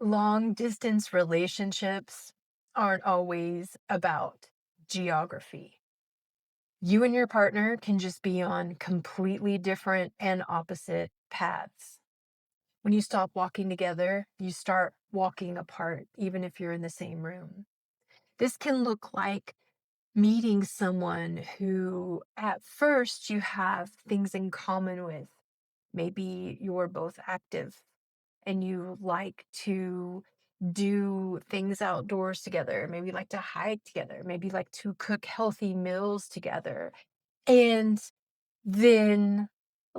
Long distance relationships aren't always about geography. You and your partner can just be on completely different and opposite paths. When you stop walking together, you start walking apart, even if you're in the same room. This can look like meeting someone who at first you have things in common with. Maybe you're both active and you like to do things outdoors together, maybe like to hike together, maybe like to cook healthy meals together. And then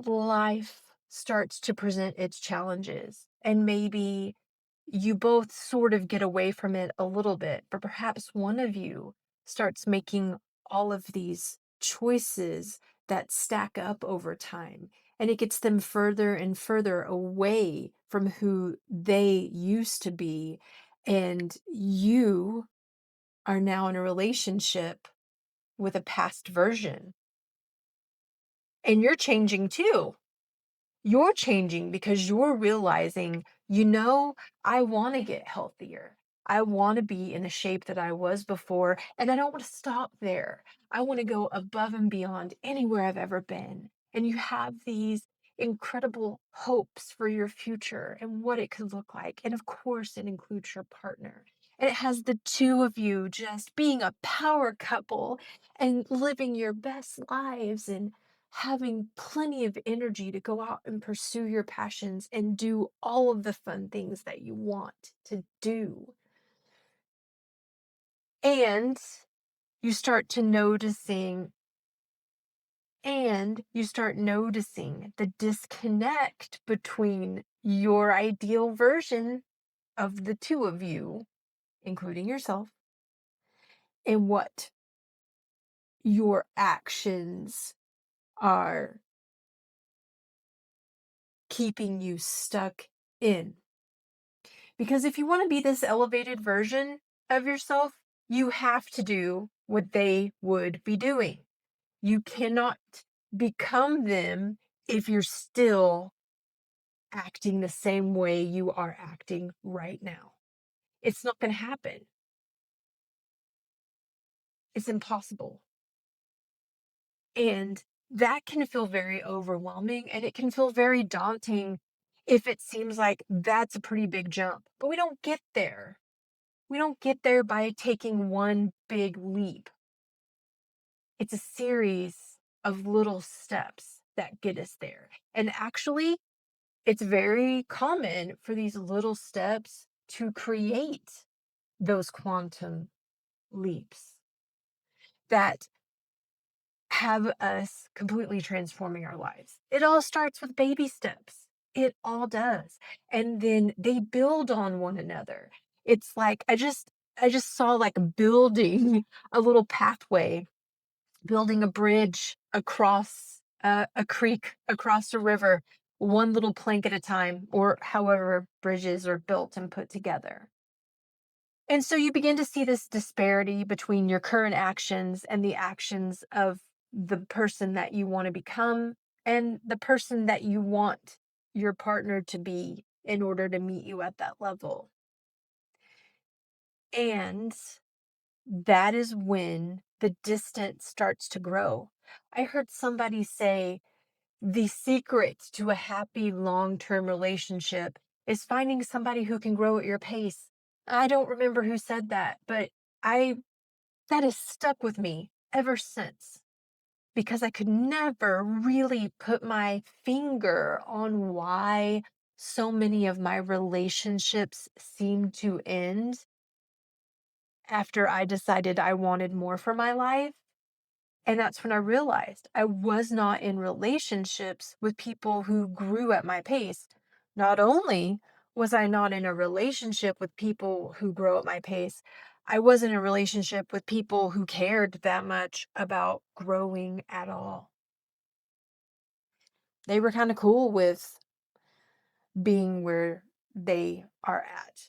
life starts to present its challenges. And maybe you both sort of get away from it a little bit, but perhaps one of you starts making all of these choices that stack up over time. And it gets them further and further away from who they used to be. And you are now in a relationship with a past version. And you're changing too. You're changing because you're realizing, I want to get healthier. I want to be in the shape that I was before, and I don't want to stop there. I want to go above and beyond anywhere I've ever been. And you have these incredible hopes for your future and what it could look like. And of course, it includes your partner. And it has the two of you just being a power couple and living your best lives and having plenty of energy to go out and pursue your passions and do all of the fun things that you want to do. And you start to noticing you start noticing the disconnect between your ideal version of the two of you, including yourself, and what your actions are keeping you stuck in. Because if you want to be this elevated version of yourself, you have to do what they would be doing. You cannot become them if you're still acting the same way you are acting right now. It's not going to happen. It's impossible. And that can feel very overwhelming and it can feel very daunting if it seems like that's a pretty big jump. But we don't get there. We don't get there by taking one big leap. It's a series of little steps that get us there. And actually, it's very common for these little steps to create those quantum leaps that have us completely transforming our lives. It all starts with baby steps. It all does. And then they build on one another. It's like I just saw like building a little pathway, building a bridge across a creek, across a river, one little plank at a time, or however bridges are built and put together. And so you begin to see this disparity between your current actions and the actions of the person that you want to become and the person that you want your partner to be in order to meet you at that level. And that is when the distance starts to grow. I heard somebody say the secret to a happy long term relationship is finding somebody who can grow at your pace. I don't remember who said that, but I that has stuck with me ever since because I could never really put my finger on why so many of my relationships seem to end after I decided I wanted more for my life. And that's when I realized I was not in relationships with people who grew at my pace. Not only was I not in a relationship with people who grow at my pace, I was in a relationship with people who cared that much about growing at all. They were kind of cool with being where they are at,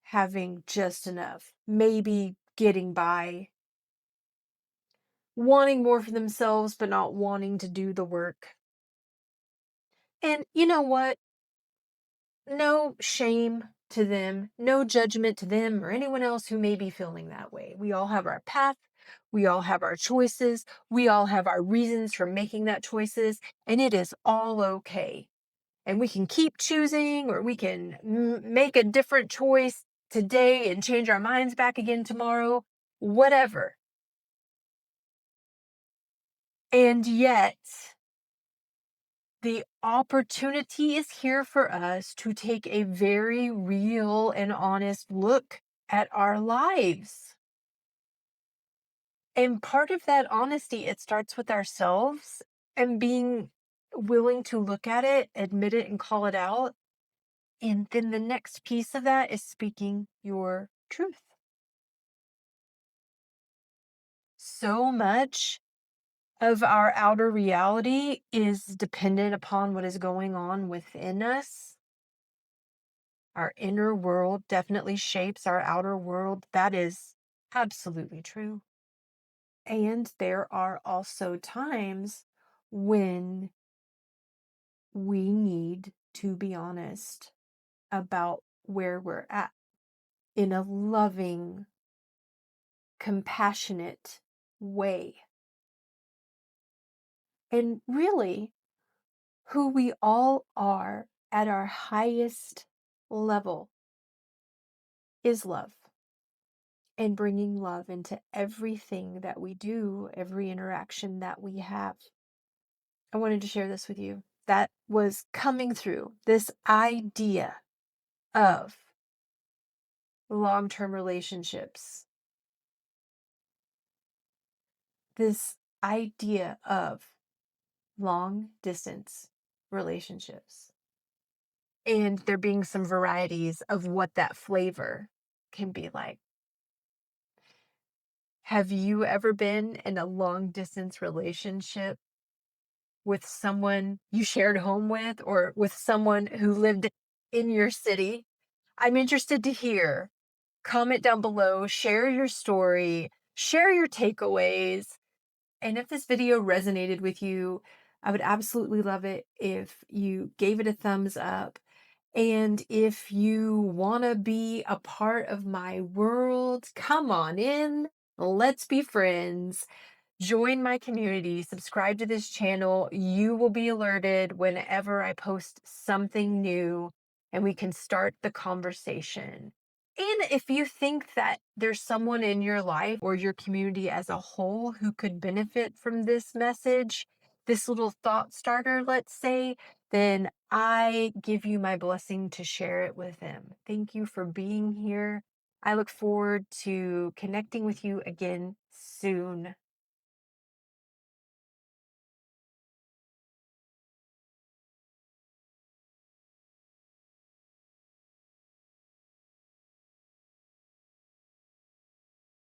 having just enough, maybe getting by, wanting more for themselves, but not wanting to do the work. And you know what? No shame to them, no judgment to them or anyone else who may be feeling that way. We all have our path, we all have our choices, we all have our reasons for making that choices, and it is all okay. And we can keep choosing, or we can make a different choice today and change our minds back again tomorrow, whatever. And yet, the opportunity is here for us to take a very real and honest look at our lives. And part of that honesty, it starts with ourselves and being willing to look at it, admit it, and call it out. And then the next piece of that is speaking your truth. So much of our outer reality is dependent upon what is going on within us. Our inner world definitely shapes our outer world. That is absolutely true. And there are also times when we need to be honest about where we're at in a loving, compassionate way. And really, who we all are at our highest level is love, and bringing love into everything that we do, every interaction that we have. I wanted to share this with you. That was coming through this idea of long term relationships, this idea of long distance relationships, and there being some varieties of what that flavor can be like. Have you ever been in a long distance relationship with someone you shared home with, or with someone who lived in your city? I'm interested to hear. Comment down below, share your story, share your takeaways. And if this video resonated with you, I would absolutely love it if you gave it a thumbs up. And if you want to be a part of my world, come on in. Let's be friends. Join my community, subscribe to this channel. You will be alerted whenever I post something new, and we can start the conversation. And if you think that there's someone in your life or your community as a whole who could benefit from this message, this little thought starter, let's say, then I give you my blessing to share it with them. Thank you for being here. I look forward to connecting with you again soon.